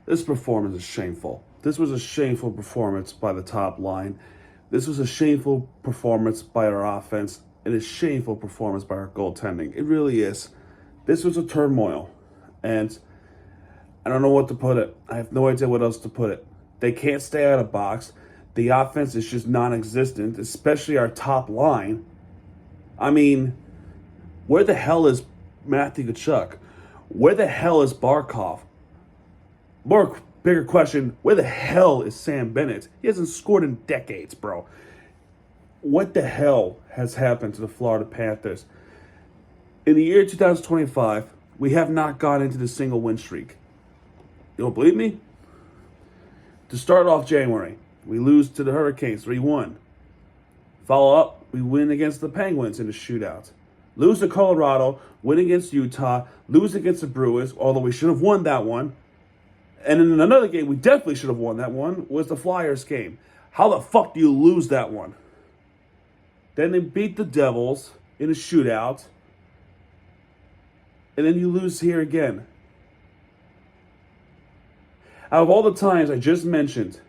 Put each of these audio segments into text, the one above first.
This performance is shameful. This was a shameful performance by the top line. This was a shameful performance by our offense and a shameful performance by our goaltending. It really is. This was a turmoil. And I don't know what to put it. I have no idea what else to put it. They can't stay out of box. The offense is just non-existent, especially our top line. I mean, where the hell is Matthew Tkachuk? Where the hell is Barkov? Bigger question, where the hell is Sam Bennett? He hasn't scored in decades, bro. What the hell has happened to the Florida Panthers? In the year 2025, we have not gone into the single win streak. You don't believe me? To start off January, we lose to the Hurricanes 3-1. Follow up, we win against the Penguins in the shootout. Lose to Colorado, win against Utah, lose against the Bruins, although we should have won that one. And in another game, we definitely should have won that one, was the Flyers game. How the fuck do you lose that one? Then they beat the Devils in a shootout. And then you lose here again. Out of all the times I just mentioned,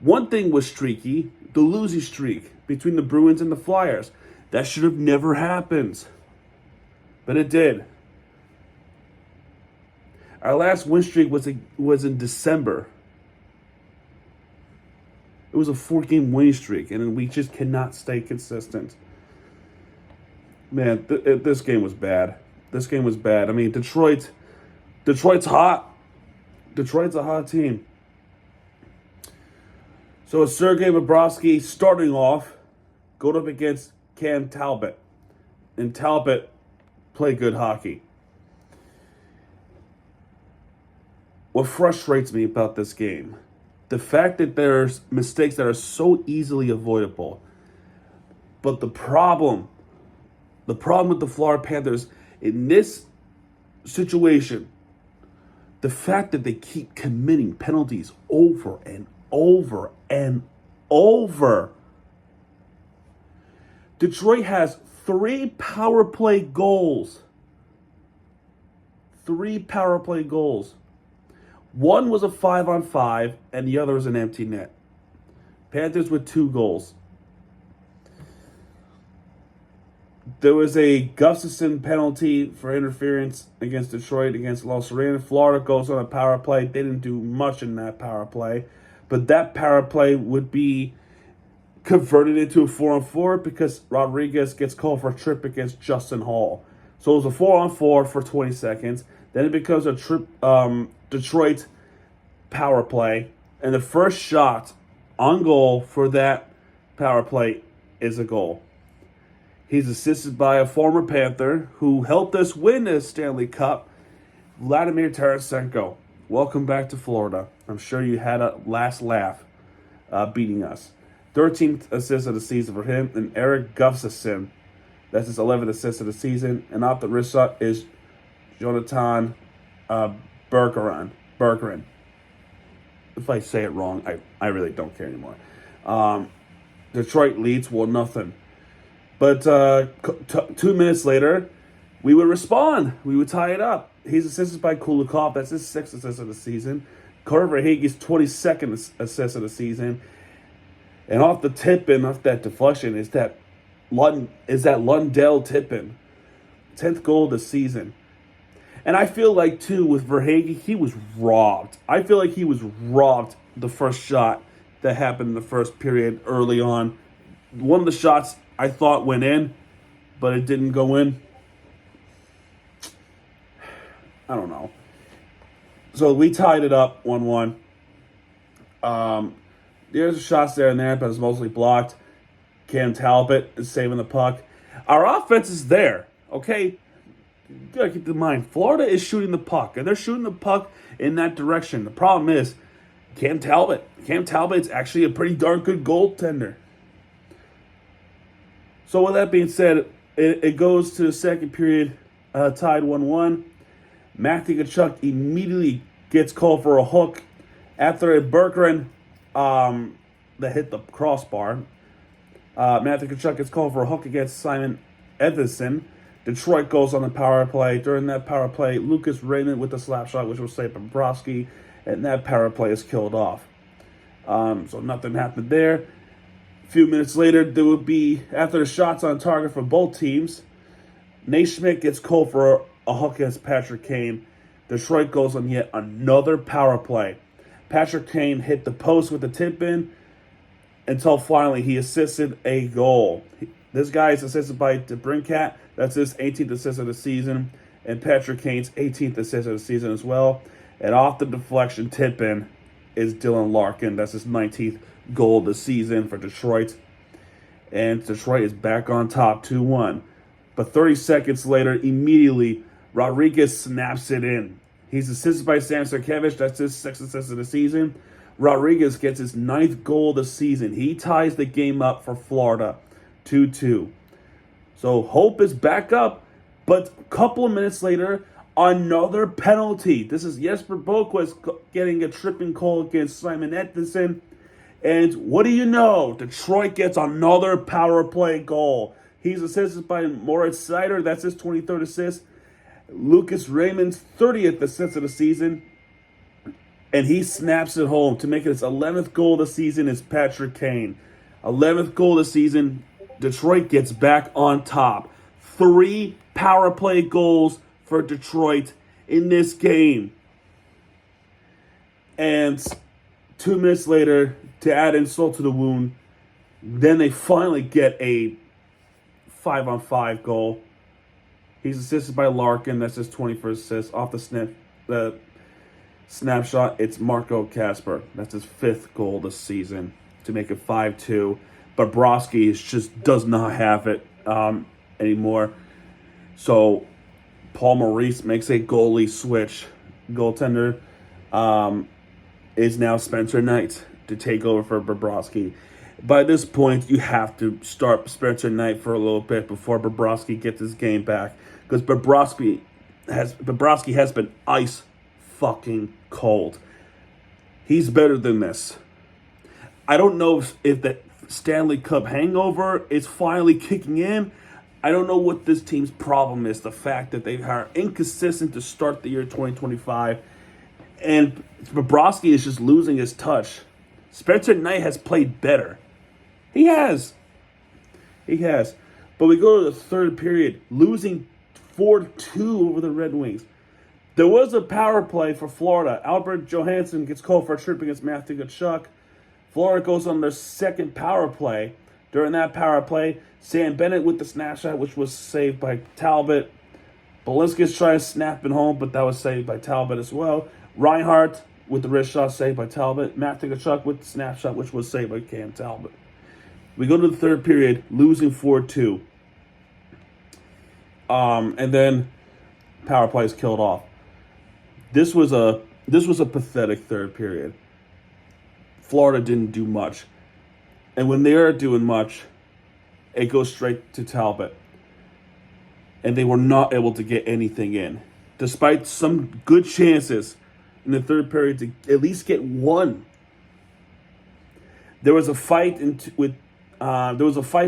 one thing was streaky, the losing streak between the Bruins and the Flyers. That should have never happened. But it did. Our last win streak was in December. It was a 4-game winning streak, and we just cannot stay consistent. Man, this game was bad. This game was bad. I mean, Detroit's hot. Detroit's a hot team. So it's Sergei Bobrovsky starting off, going up against Cam Talbot. And Talbot played good hockey. What frustrates me about this game, the fact that there's mistakes that are so easily avoidable. But the problem with the Florida Panthers in this situation, the fact that they keep committing penalties over and over and over. Detroit has 3 power play goals. 3 power play goals. One was a 5-on-5, and the other was an empty net. Panthers with 2 goals. There was a Gustafson penalty for interference against Detroit, against Los Serena. Florida goes on a power play. They didn't do much in that power play. But that power play would be converted into a 4-on-4 because Rodriguez gets called for a trip against Justin Hall. So it was a 4-on-4 for 20 seconds. Then it becomes a Detroit power play. And the first shot on goal for that power play is a goal. He's assisted by a former Panther who helped us win the Stanley Cup, Vladimir Tarasenko. Welcome back to Florida. I'm sure you had a last laugh beating us. 13th assist of the season for him. And Eric Gustafson, that's his 11th assist of the season. And off the wrist shot is Jonathan Bergeron. If I say it wrong, I really don't care anymore. Detroit leads 1-0. But 2 minutes later, we would respond. We would tie it up. He's assisted by Kulikov. That's his 6th assist of the season. Carter Verhaeghe's 22nd assist of the season. And off the tip-in, off that deflection, is that Lundell tip-in. 10th goal of the season. And I feel like, too, with Verhaeghe, he was robbed. I feel like he was robbed the first shot that happened in the first period early on. One of the shots I thought went in, but it didn't go in. I don't know. So we tied it up 1-1. There's shots there and there, but it's mostly blocked. Cam Talbot is saving the puck. Our offense is there, okay? You gotta keep in mind, Florida is shooting the puck, and they're shooting the puck in that direction. The problem is Cam Talbot. Cam Talbot's actually a pretty darn good goaltender. So with that being said, it goes to the second period, tied 1-1. Matthew Tkachuk immediately gets called for a hook after a Bergeron that hit the crossbar. Matthew Tkachuk gets called for a hook against Simon Edvinsson. Detroit goes on the power play. During that power play, Lucas Raymond with the slap shot, which was saved by Bobrovsky. and that power play is killed off. So nothing happened there. A few minutes later, there would be, after the shots on target for both teams, Naismith gets called for a hook against Patrick Kane. Detroit goes on yet another power play. Patrick Kane hit the post with the tip-in until finally he assisted a goal. This guy is assisted by DeBrincat. That's his 18th assist of the season. And Patrick Kane's 18th assist of the season as well. And off the deflection tip-in is Dylan Larkin. That's his 19th goal of the season for Detroit. And Detroit is back on top 2-1. But 30 seconds later, immediately, Rodriguez snaps it in. He's assisted by Sam Sarkevich. That's his 6th assist of the season. Rodriguez gets his 9th goal of the season. He ties the game up for Florida, 2-2. So hope is back up, but a couple of minutes later, another penalty. This is Jesper Boquist getting a tripping call against Simon Edinson. And what do you know? Detroit gets another power play goal. He's assisted by Moritz Seider. That's his 23rd assist. Lucas Raymond's 30th assist of the season. And he snaps it home to make it his 11th goal of the season is Patrick Kane. 11th goal of the season. Detroit gets back on top. 3 power play goals for Detroit in this game. And 2 minutes later, to add insult to the wound, then they finally get a 5-on-5 goal. He's assisted by Larkin. That's his 21st assist. Off the snapshot, it's Marco Kasper. That's his 5th goal this season to make it 5-2. But Bobrovsky just does not have it anymore. So Paul Maurice makes a goalie switch. Goaltender is now Spencer Knight to take over for Bobrovsky. By this point, you have to start Spencer Knight for a little bit before Bobrovsky gets his game back. Because Bobrovsky has been ice fucking cold. He's better than this. I don't know if the Stanley Cup hangover is finally kicking in. I don't know what this team's problem is. The fact that they are inconsistent to start the year 2025. And Bobrovsky is just losing his touch. Spencer Knight has played better. He has. But we go to the third period, losing 4-2 over the Red Wings. There was a power play for Florida. Albert Johansson gets called for a trip against Matthew Tkachuk. Florida goes on their second power play. During that power play, Sam Bennett with the snapshot, which was saved by Talbot. Balinskis tried to snap it home, but that was saved by Talbot as well. Reinhart with the wrist shot saved by Talbot. Matthew Tkachuk with the snapshot, which was saved by Cam Talbot. We go to the third period, losing 4-2. And then power play is killed off. This was a pathetic third period. Florida didn't do much. And when they are doing much, it goes straight to Talbot. And they were not able to get anything in. Despite some good chances in the third period to at least get one. There was a fight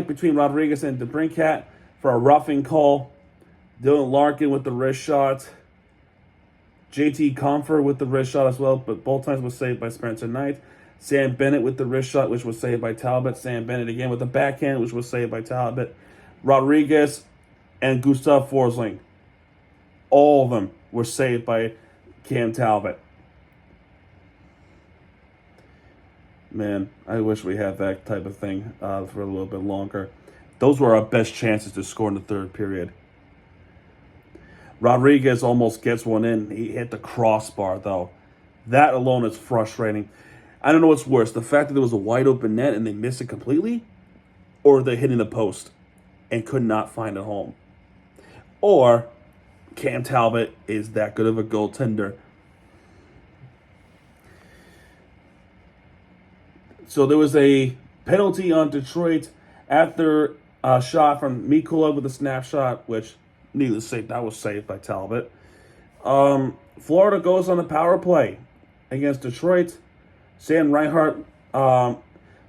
between Rodriguez and DeBrincat for a roughing call. Dylan Larkin with the wrist shot. JT Comfort with the wrist shot as well, but both times was saved by Spencer Knight. Sam Bennett with the wrist shot, which was saved by Talbot. Sam Bennett again with the backhand, which was saved by Talbot. Rodriguez and Gustav Forsling. All of them were saved by Cam Talbot. Man, I wish we had that type of thing for a little bit longer. Those were our best chances to score in the third period. Rodriguez almost gets one in. He hit the crossbar, though. That alone is frustrating. I don't know what's worse, the fact that there was a wide open net and they missed it completely, or they're hitting the post and could not find it home. Or Cam Talbot is that good of a goaltender. So there was a penalty on Detroit after a shot from Mikula with a snapshot, which, needless to say, that was saved by Talbot. Florida goes on the power play against Detroit. Sam Reinhart,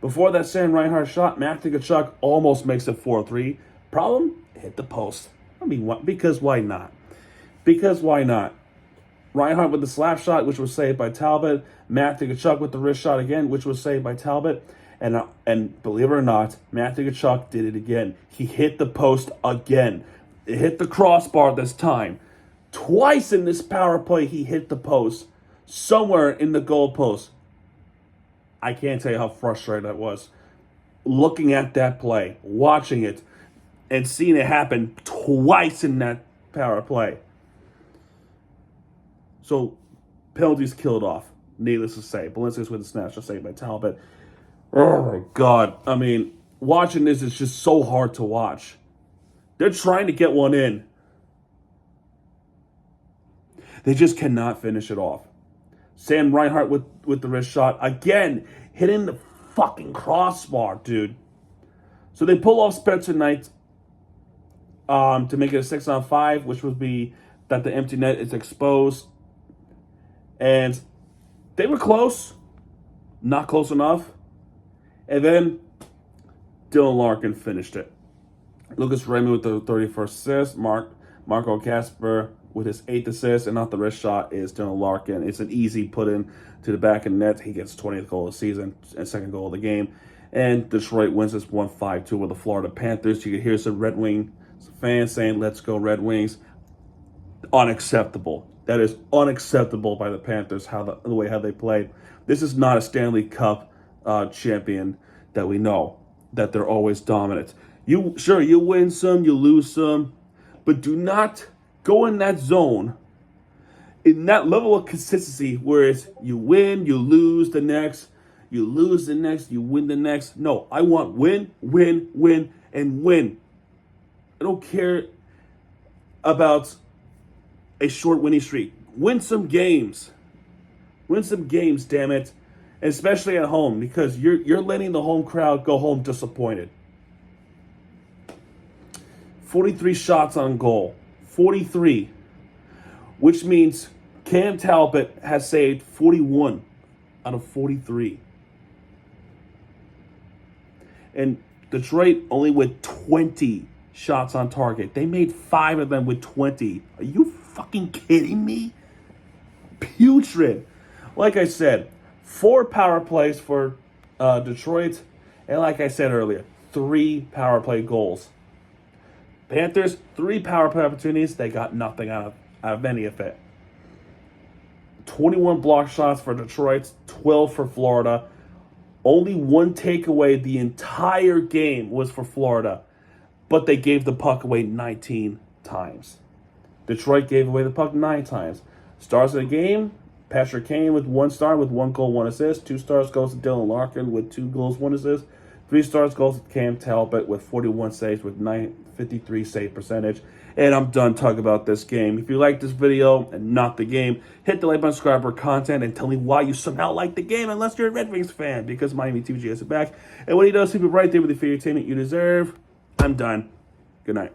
before that Sam Reinhart shot, Matthew Tkachuk almost makes it 4-3. Problem? Hit the post. I mean, because why not? Because why not? Reinhart with the slap shot, which was saved by Talbot. Matthew Tkachuk with the wrist shot again, which was saved by Talbot. And believe it or not, Matthew Tkachuk did it again. He hit the post again. It hit the crossbar this time. Twice in this power play, he hit the post. Somewhere in the goal post. I can't tell you how frustrated I was. Looking at that play, watching it, and seeing it happen twice in that power play. So, penalties killed off. Needless to say. Balinskis with the snatch saved by Talbot. Oh my God. I mean, watching this is just so hard to watch. They're trying to get one in. They just cannot finish it off. Sam Reinhart with the wrist shot. Again, hitting the fucking crossbar, dude. So they pull off Spencer Knight to make it a 6-on-5, which would be that the empty net is exposed. And they were close. Not close enough. And then Dylan Larkin finished it. Lucas Raymond with the 31st assist. Marco Kasper with his 8th assist. And off the wrist shot is Dylan Larkin. It's an easy put in to the back of the net. He gets 20th goal of the season and 2nd goal of the game. And Detroit wins this 1-5-2 with the Florida Panthers. You can hear some Red Wing fans saying, "Let's go Red Wings." Unacceptable. That is unacceptable by the Panthers, the way they played. This is not a Stanley Cup champion that we know, that they're always dominant. You win some, you lose some, but do not go in that zone, in that level of consistency where it's you win, you lose the next, you lose the next, you win the next. No, I want win, win, win, and win. I don't care about a short winning streak. Win some games. Win some games, damn it. And especially at home, because you're letting the home crowd go home disappointed. 43 shots on goal. 43. Which means Cam Talbot has saved 41 out of 43. And Detroit only with 20 shots on target. They made 5 of them with 20. Are you fucking kidding me? Putrid. Like I said, 4 power plays for Detroit. And like I said earlier, 3 power play goals. Panthers, 3 power play opportunities. They got nothing out of any of it. 21 block shots for Detroit, 12 for Florida. Only 1 takeaway the entire game was for Florida. But they gave the puck away 19 times. Detroit gave away the puck 9 times. Stars of the game, Patrick Kane with 1 star with 1 goal, 1 assist. 2 stars goes to Dylan Larkin with 2 goals, 1 assist. 3 stars goes to Cam Talbot with 41 saves with 953 save percentage. And I'm done talking about this game. If you like this video and not the game, hit the like button, subscribe for content, and tell me why you somehow like the game unless you're a Red Wings fan, because Miami TVG has it back. And when he does, keep it right there with the entertainment you deserve. I'm done. Good night.